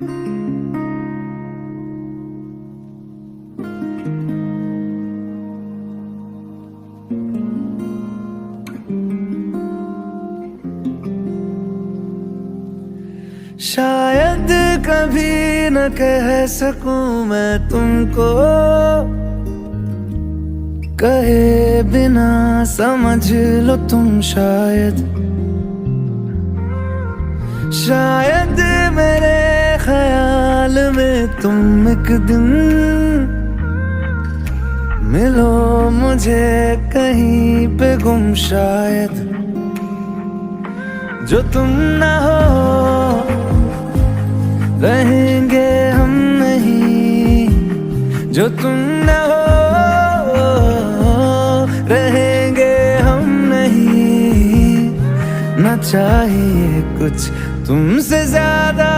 शायद कभी न कह सकूं मैं तुमको, कहे बिना समझ लो तुम शायद। शायद मेरे ख्याल में तुम एक दिन मिलो मुझे कहीं पे गुम शायद। जो तुम ना हो रहेंगे हम नहीं, जो तुम न हो रहेंगे हम नहीं। न चाहिए कुछ तुमसे ज्यादा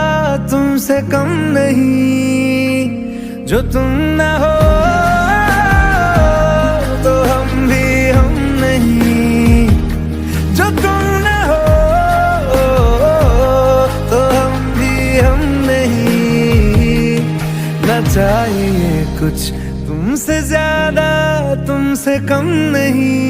तुमसे कम नहीं। जो तुम न हो तो हम भी हम नहीं, जो तुम न हो तो हम भी हम नहीं। न चाहिए कुछ तुमसे ज्यादा तुमसे कम नहीं।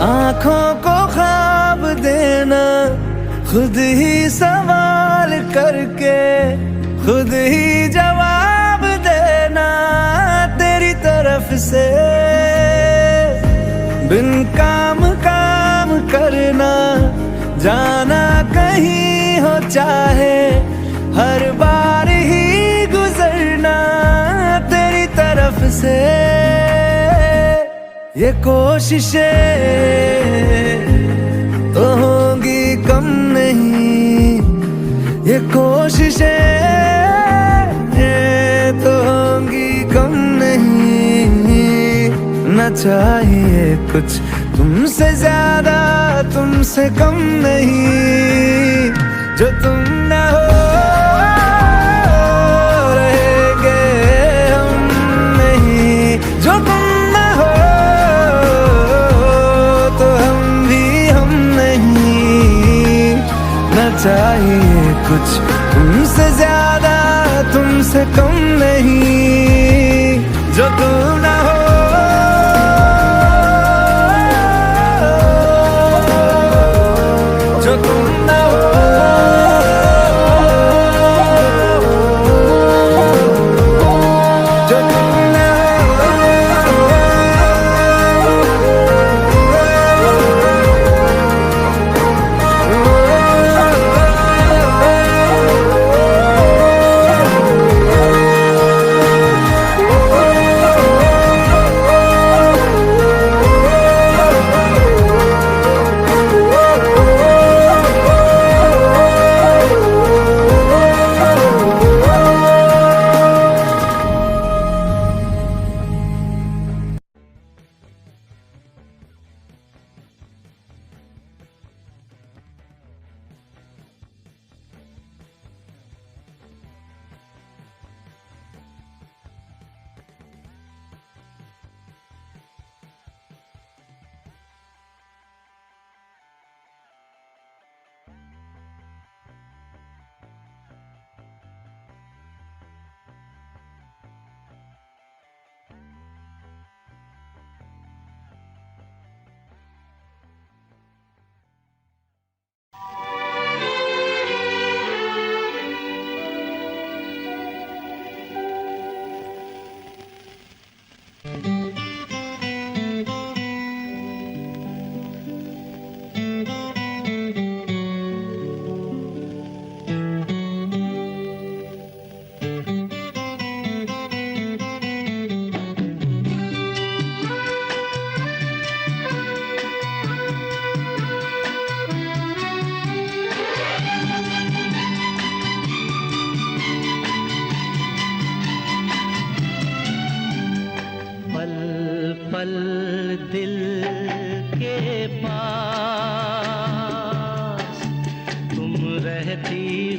आँखों को ख्वाब देना, खुद ही सवाल करके खुद ही जवाब देना तेरी तरफ से। बिन काम काम करना, जाना कहीं हो चाहे, हर बार ही गुजरना तेरी तरफ से। ये कोशिशें तो होंगी कम नहीं, ये कोशिशें तो होंगी कम नहीं। न चाहिए कुछ तुमसे ज्यादा तुमसे कम नहीं। जो तुम न हो रहेंगे हम नहीं, जो तुम चाहिए कुछ तुमसे ज्यादा तुमसे कम नहीं। जो तुम ना हो जो तुम ना हो जो तुम ना हो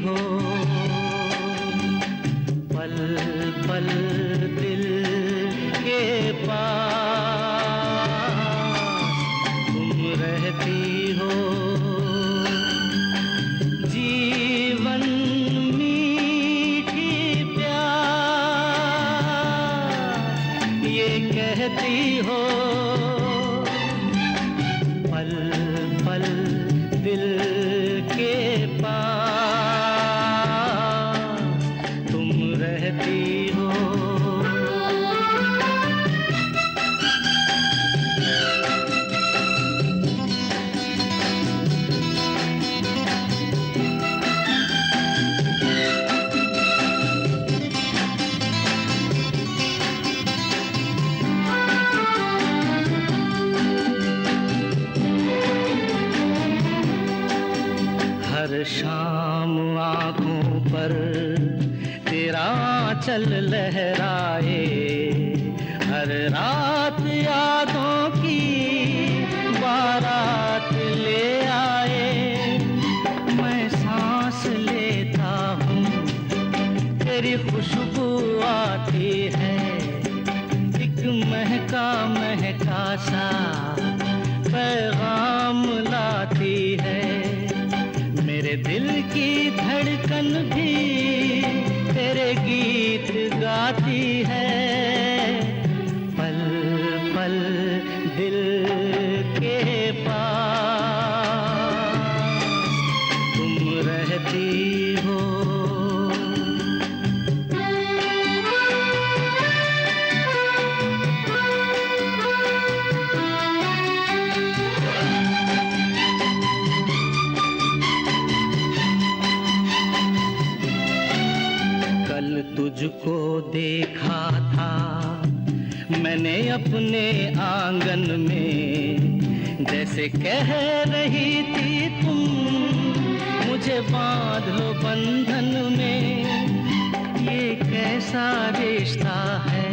हो, पल पल दिल के पास तुम रहती हो। जीवन मीठी प्यास ये कहती हो, पल पल दिल के पास तुम रहती हो। हर शाम आँखों पर तेरा आँचल लहराए, हर रात यादों की बारात ले आए। मैं सांस लेता हूँ तेरी खुशबू आती है, एक महका महका सा पैगाम लाती है। मेरे दिल की धड़कन भी तेरे गीत गाती है, पल पल दिल के पास तुम रहती हो। तुझको देखा था मैंने अपने आंगन में, जैसे कह रही थी तुम मुझे बांध लो बंधन में। ये कैसा रिश्ता है,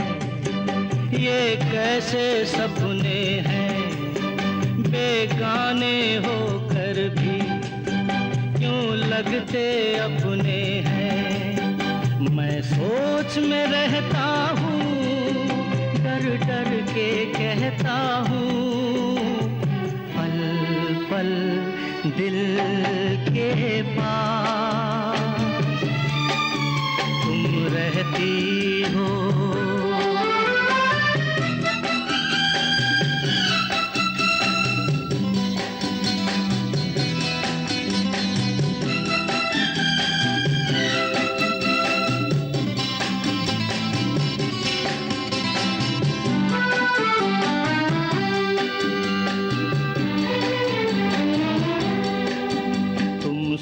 ये कैसे सपने हैं, बेगाने होकर भी क्यों लगते अपने हैं। मैं सोच में रहता हूँ, डर डर के कहता हूँ, पल पल दिल के पास तुम रहती हो।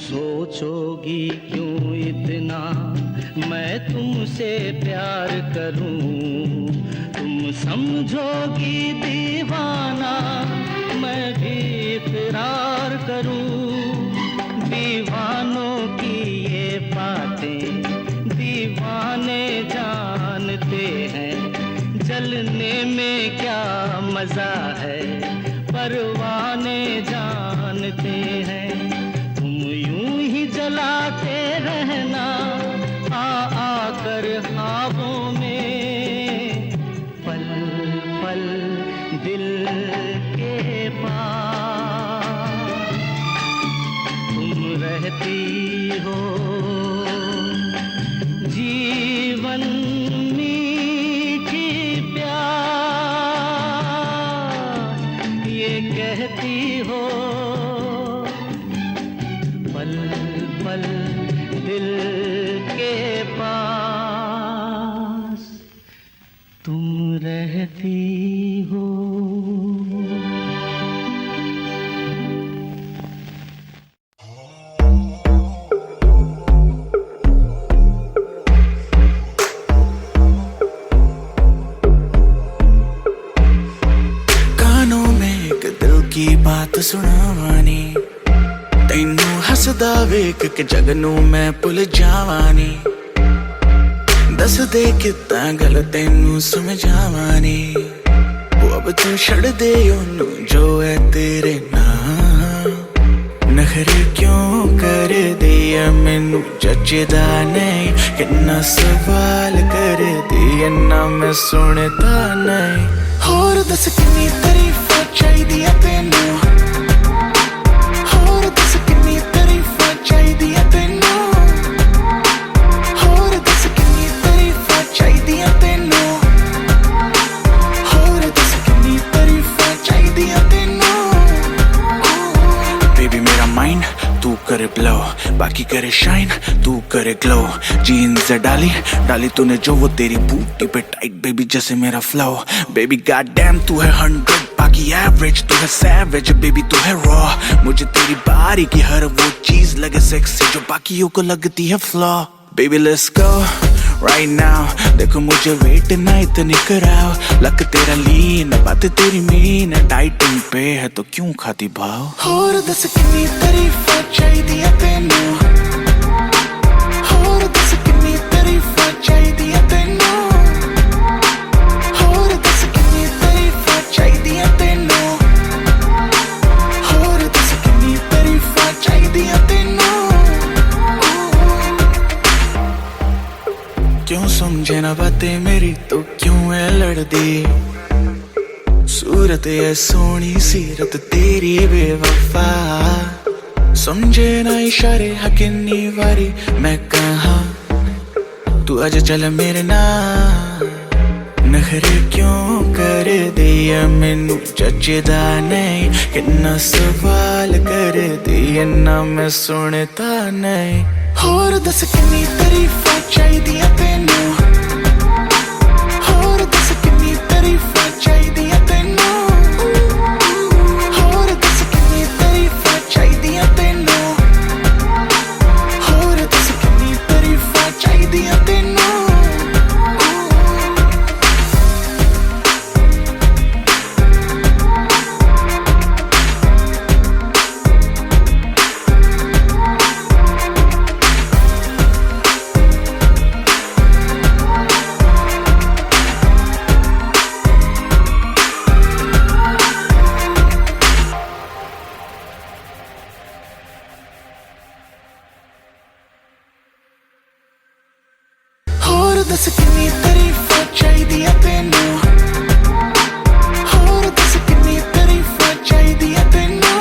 सोचोगी क्यों इतना मैं तुमसे प्यार करूं, तुम समझोगी दीवाना मैं भी इकरार करूं। दीवानों की ये बातें दीवाने जानते हैं, जलने में क्या मजा है परवाने जानते हैं। जलाते रहना आकर ख्वाबों में, पल पल दिल के पास तुम रहती हो। जीवन मीठी प्यास ये कहती हो, पल पल दिल के पास तुम रहती हो। कानों में एक दिल की बात सुनावानी, तैनू हसदा वेख के जगनू मैं भुल जावानी। दस दे कितना गल तैनू समझावानी, वो अब तू छड़ दे ओनू जो है तेरे नाम। नखरे क्यों कर दिया मैनू जचदा नहीं किन्ना सवाल कर दिया ना मैं सुनता नहीं होर दस किन्नी तारीफां चाहिदियां तैनू होर दस किन्नी तारीफां चाहिदियां तैनू होर दस किन्नी तारीफां चाहिदियां तैनू होर दस किन्नी तारीफां चाहिदियां तैनू बेबी मेरा माइंड तू करे ब्लो बाकी करे शाइन तू करे ग्लो जीन्स डाली डाली तूने जो वो तेरी बूटी पे टाइट बेबी जैसे मेरा फ्लो बेबी गॉड डैम तू है 100 बाकी एवरेज तू है सैवेज बेबी तू है रॉ मुझे तेरी बारी की हर वो चीज लगे सेक्सी जो बाकियों को लगती है flaw baby let's go right now देखो मुझे वेट ना इतनी कराओ लक तेरा लीन बात तेरी मीन डाइटिंग पे है तो क्यों खाती भाव होर दस किन्नी तारीफां चाहिदियां तैनू होर दस किन्नी तारीफां चाहिदियां तैनू होर दस किन्नी तारीफां चाहिदियां तैनू होर दस किन्नी तारीफां चाहिदियां तैनू क्यों समझे ना बातें मेरी तो क्यों है लड़दी सूरत है सोनी सीरत तेरी बेवफा समझे ना इशारे हकिन्नी वारी मैं कहा तू आज चल मेरे नाल नखरे क्यों कर दिया मैनू जचदा नहीं किन्ना सवाल कर दिया ना मैं सुनता नहीं होर दस किन्नी तारीफां चाहिदियां तैनू होर दस किन्नी तारीफां चाहिदियां तैनू होर दस किन्नी तारीफां चाहिदियां तैनू होर दस किन्नी तारीफां चाहिदियां तैनू दस किन्नी तारीफां चाहिदियां तैनू होर दस किन्नी तारीफां चाहिदियां तैनू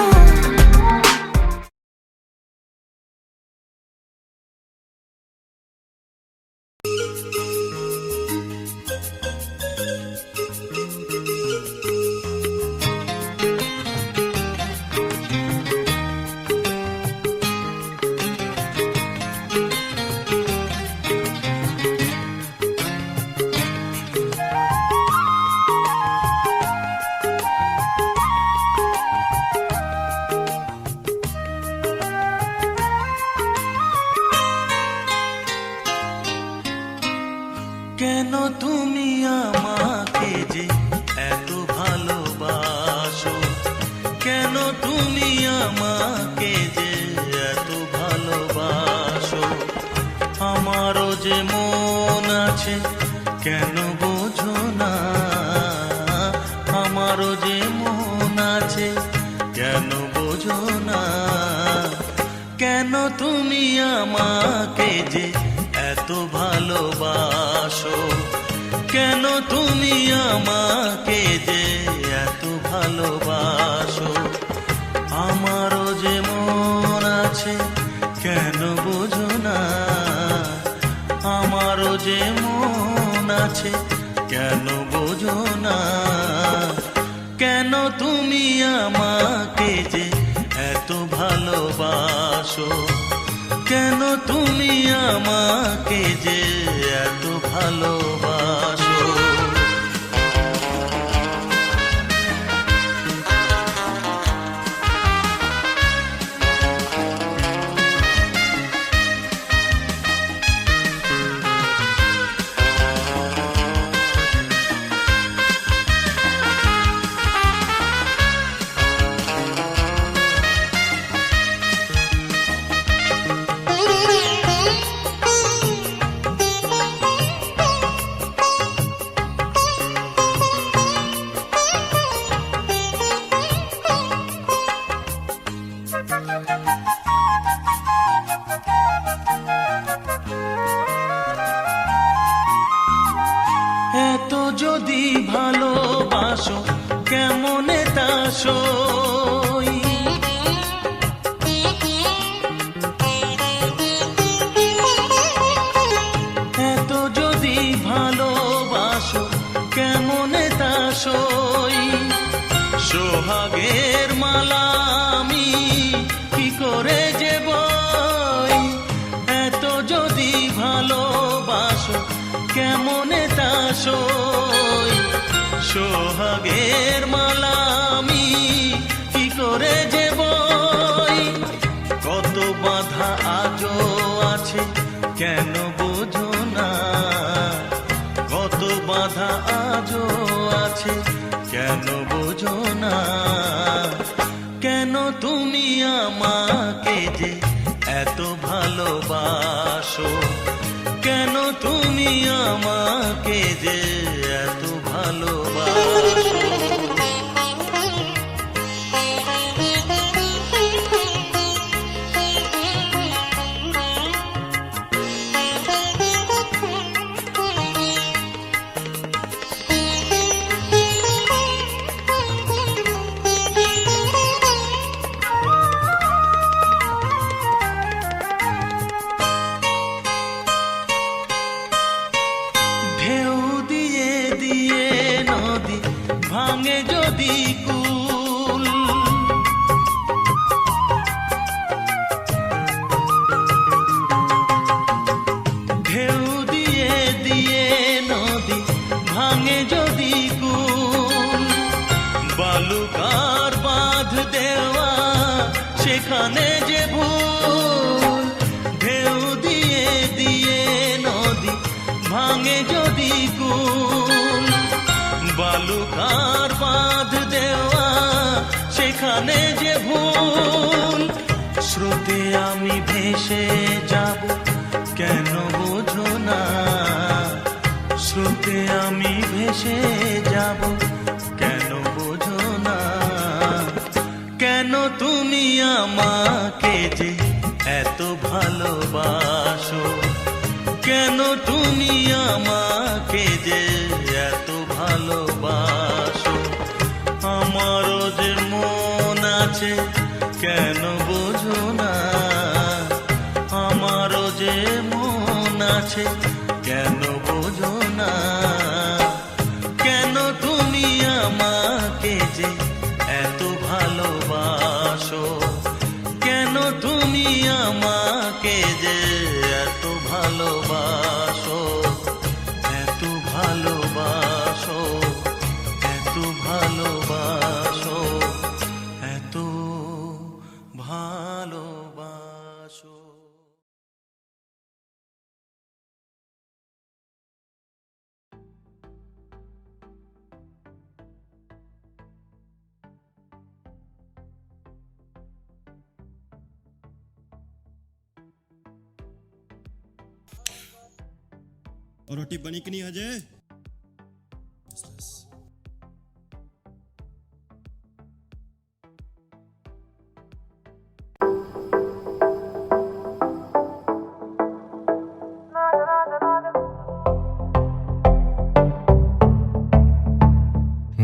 কেন তুমি আমাকে যে এত ভালোবাসো কেন তুমি আমাকে যে এত ভালোবাসো আমারও যে মন আছে কেন বোঝো না আমারও যে মন আছে কেন বোঝো না কেন তুমি আমাকে যে এত ভালোবাসো কেন তুমি আমাকে যে এত ভালোবাসো আমারও যে মন আছে কেন বোঝো না আমারও যে মন আছে কেন বোঝো না কেন তুমি আমাকে যে এত ভালোবাসো কেন তুমি আমাকে যে এত ভালোবাসো যদি ভালোবাসো কেমনে তা সই, এত যদি ভালোবাসো কেমনে তা সই, সোহাগের মালা আমি কি করে যে বই, এত যদি ভালোবাসো কেমনে তা সই, সোহাগের মালা আমি কি করে যে বই, কত বাধা আজও আছে কেন বোঝো না, কত বাধা আজও আছে কেন বোঝো না, কেন তুমি আমাকে যে এত ভালোবাসো, কেন তুমি আমাকে যে এত ভালোবাসো। ঢেউ দিয়ে দিয়ে নদী ভাঙে যদি কুল, ঢেউ দিয়ে দিয়ে নদী ভাঙে যদি কুল, বালুকার বাঁধ দেওয়া সেখানে যে ভুল, ঢেউ দিয়ে দিয়ে নদী ভাঙে যদি কুল, বালুকার বাঁধ দেওয়া সেখানে যে ভুল, স্রোতে আমি ভেসে যাব কেন বোঝো না, স্রোতে আমি ভেসে যাব কেন বোঝো না, কেন তুমি আমাকে যে এত ভালোবাসো, কেন তুমি আমাকে যে এত ভালোবাসো, আমারও যে মন আছে কেন বোঝো না, আমারও যে মন আছে কেন বোঝো না, কেন তুমি আমাকে যে এত ভালোবাসো, কেন তুমি আমাকে যে এত ভালোবাসো, এত ভালোবাসো, এত ভালোবাসো, এত ভালোবাসো। और रोटी बनी कि नहीं अजय?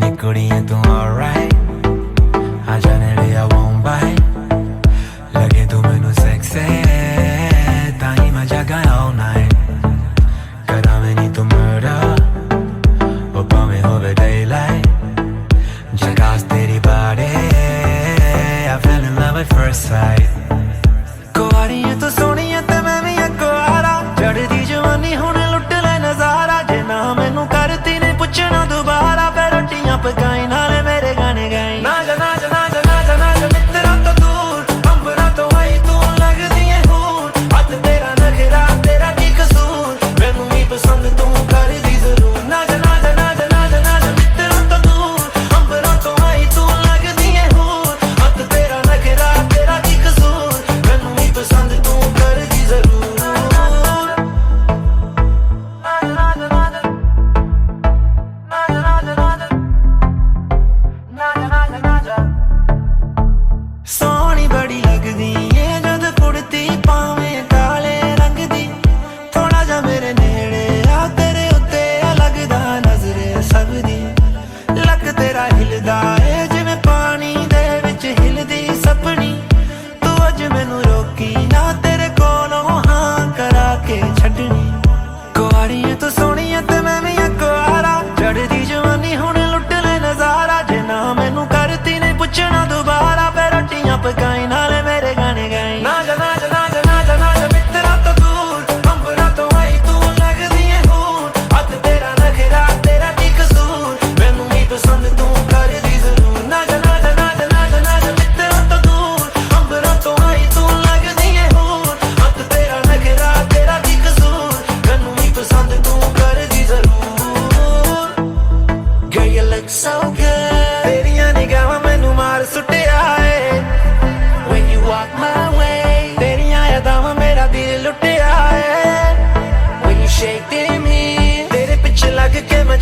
निकड़िए तू alright, आ जाने लिया won't bite, लगे तू मैनू sexy, ताही मैं जगा all night, करा मैं नहीं तू murder, ऊपर में होवे daylight, जगास तेरी body, I fell in love at first sight, कुआरी है तू सोनी है ते मैं भी कुआरा, चढ़दी जवानी होने लुट ले नजारा, जे ना मैनू करती ने पूछना दोबारा, फिर रोटियां पकाई नाले मेरे गाने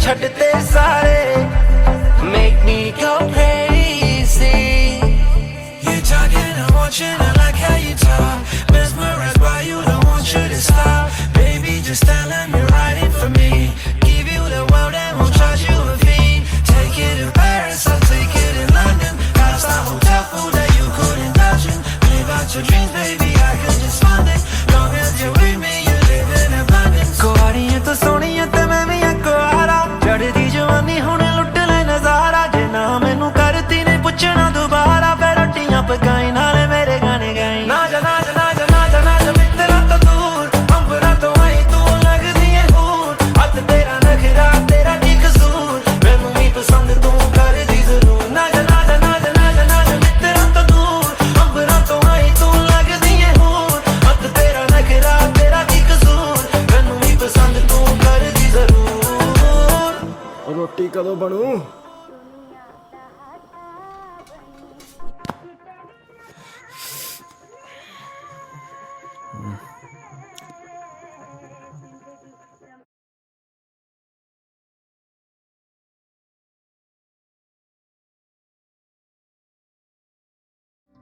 छटते सारे make me go crazy. You're talking, I want you, I like how you talk. Mesmerized by you, don't want you to stop. Baby, just tell them you're riding for me. Give you the world and won't charge you a fee. Take it to Paris, I'll take it in London. Five-star hotel food that you couldn't touch in. Live out your dreams, baby, I could just fund it. Long as you're with me, you live in abundance. कुआरियां तो सोनियां ते मैं भी आ कुआरा चढ़दी जवानी हुणे लुट ले नजारा जे ना मैनू करती ने पुछना दोबारा फिर रोटियां पकाई नाले मेरे गाने गाई ना जा ना जा ना जा ना जा ना जा मित्रा तो दूर अंबरा तो आई तू लगदी है हूर हथ तेरा नखरा तेरा की कसूर मैनू भी पसंद तू कर दी जरूर ना जा ना जा ना जा ना जा ना जा मित्रा तो दूर अंबरा तो आई तू लगदी है हूर हथ तेरा नखरा तेरा की कसूर मैनू भी पसंद तू कर दी जरूर रोटी कदों बनू?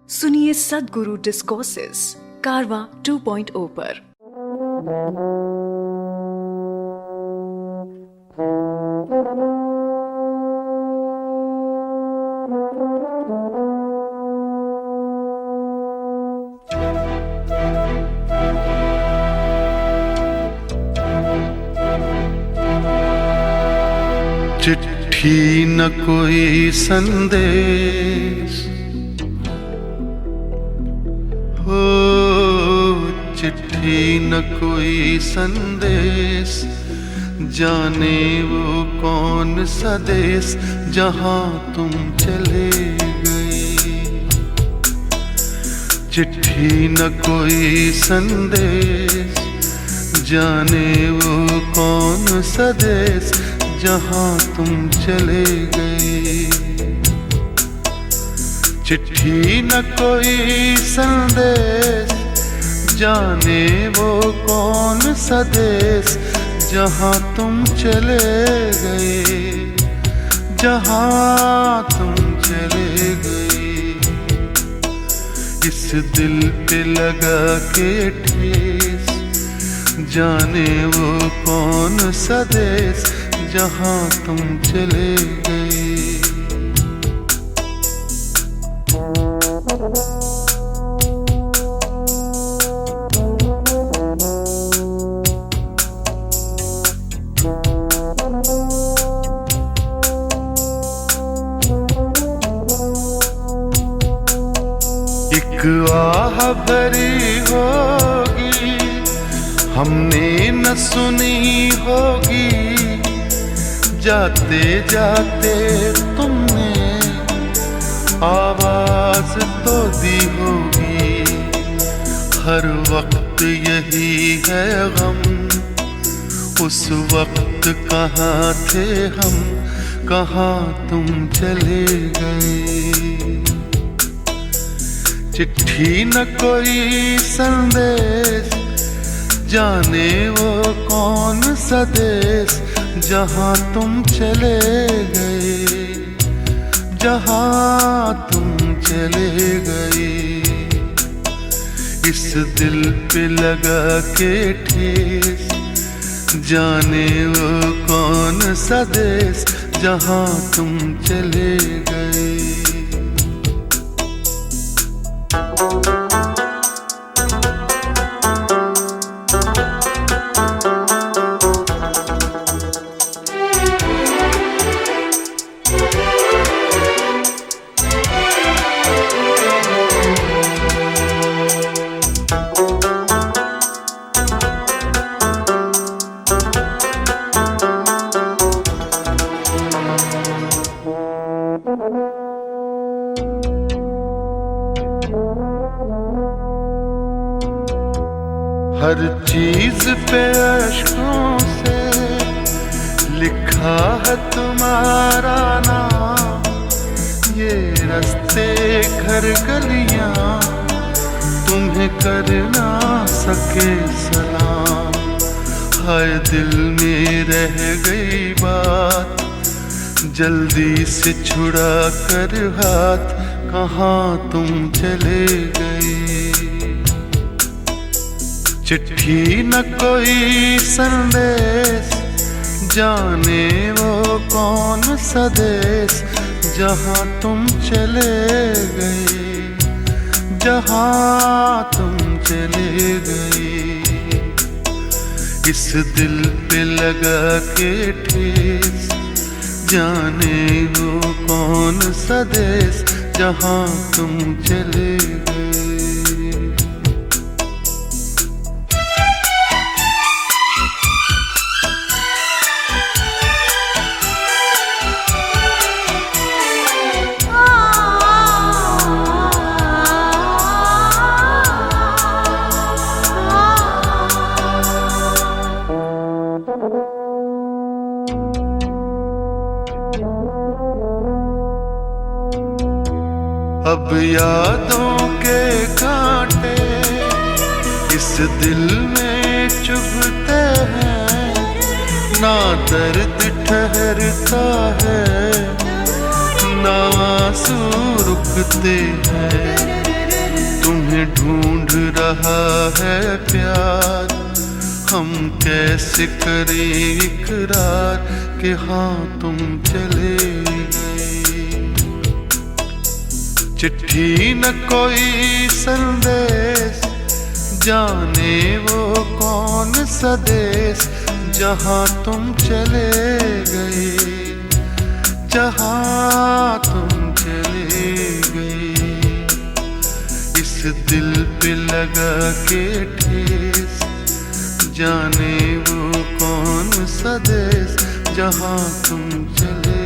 सुनिए सदगुरु डिस्कोर्सेस कारवां 2.0 पर। चिट्ठी न कोई संदेश हो, चिट्ठी न कोई संदेश, जाने वो कौन सा देश जहाँ तुम चले गए। चिट्ठी न कोई संदेश, जाने वो कौन सा देश जहाँ तुम चले गए। चिट्ठी न कोई संदेश, जाने वो कौन सा देश जहाँ तुम चले गए, जहाँ तुम चले गए। इस दिल पे लगा के ठेस, जाने वो कौन सा देश जहाँ तुम चले गए। एक आह भरी होगी, हमने न सुनी होगी, जाते जाते तुमने आवाज तो दी होगी। हर वक्त यही है गम, उस वक्त कहाँ थे हम, कहाँ तुम चले गए। चिट्ठी न कोई संदेश, जाने वो कौन सा देश जहाँ तुम चले गए, जहाँ तुम चले गए। इस दिल पे लगा के ठेस, जाने वो कौन सा देश जहाँ तुम चले गए। हर चीज पे अश्कों से लिखा है तुम्हारा नाम। ये रास्ते घर गलियां तुम्हें कर ना सके सलाम। हाय दिल में रह गई बात, जल्दी से छुड़ा कर हाथ, कहाँ तुम चले गए। चिट्ठी न कोई संदेश, जाने वो कौन सा देश, जहाँ तुम चले गए, जहाँ तुम चले गए। इस दिल पे लगा के ठेस, जाने वो कौन सा देश, जहाँ तुम चले गए। अब यादों के कांटे इस दिल में चुभते हैं, ना दर्द ठहरता है, ना आंसू रुकते हैं। तुम्हें ढूंढ रहा है प्यार, हम कैसे करें इकरार कि हाँ तुम चले गए। चिट्ठी न कोई संदेश, जाने वो कौन सा देश, जहाँ तुम चले गए, जहाँ तुम चले गए। इस दिल पे लगा के ठेस, जाने वो कौन सा देश, जहाँ तुम चले।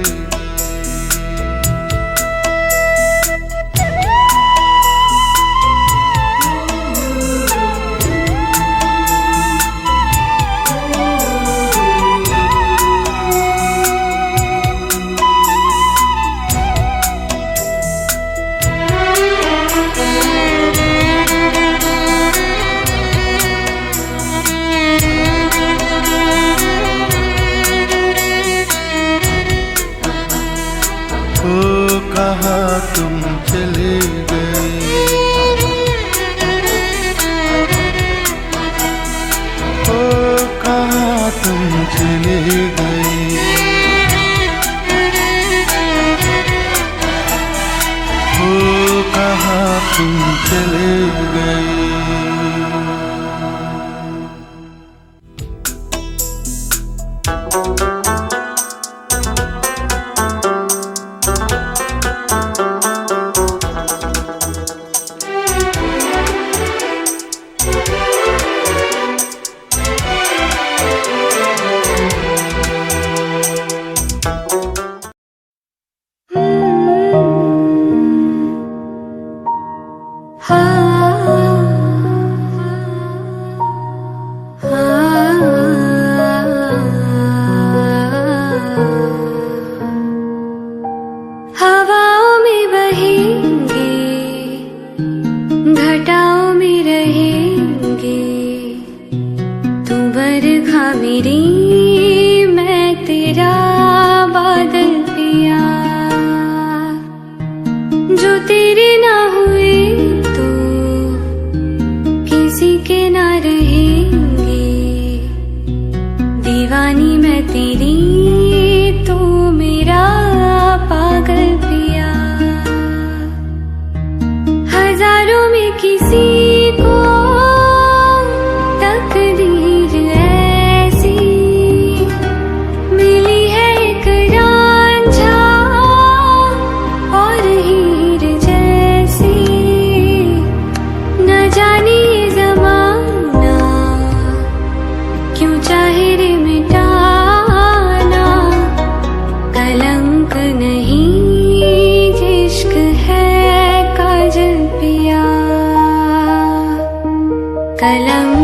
कहाँ तुम चले गए, ओ कहाँ तुम चले गए, ओ कहाँ तुम चले गए। हवाओं में बहेंगे, घटाओं में रहेंगे, तू बरखा मेरी, मैं तेरा बादल पिया। जो तेरे ना हुए तो किसी के ना रहेंगे, दीवानी मैं तेरी, तू मेरा पागल पिया। हजारों में किसी को तकदीर ऐसी मिली है, एक रांझा और हीर जैसी। न जाने ये ज़माना क्यों चाहे रे मिटाना, कलंक नहीं जिश्क है काजल पिया, कलंक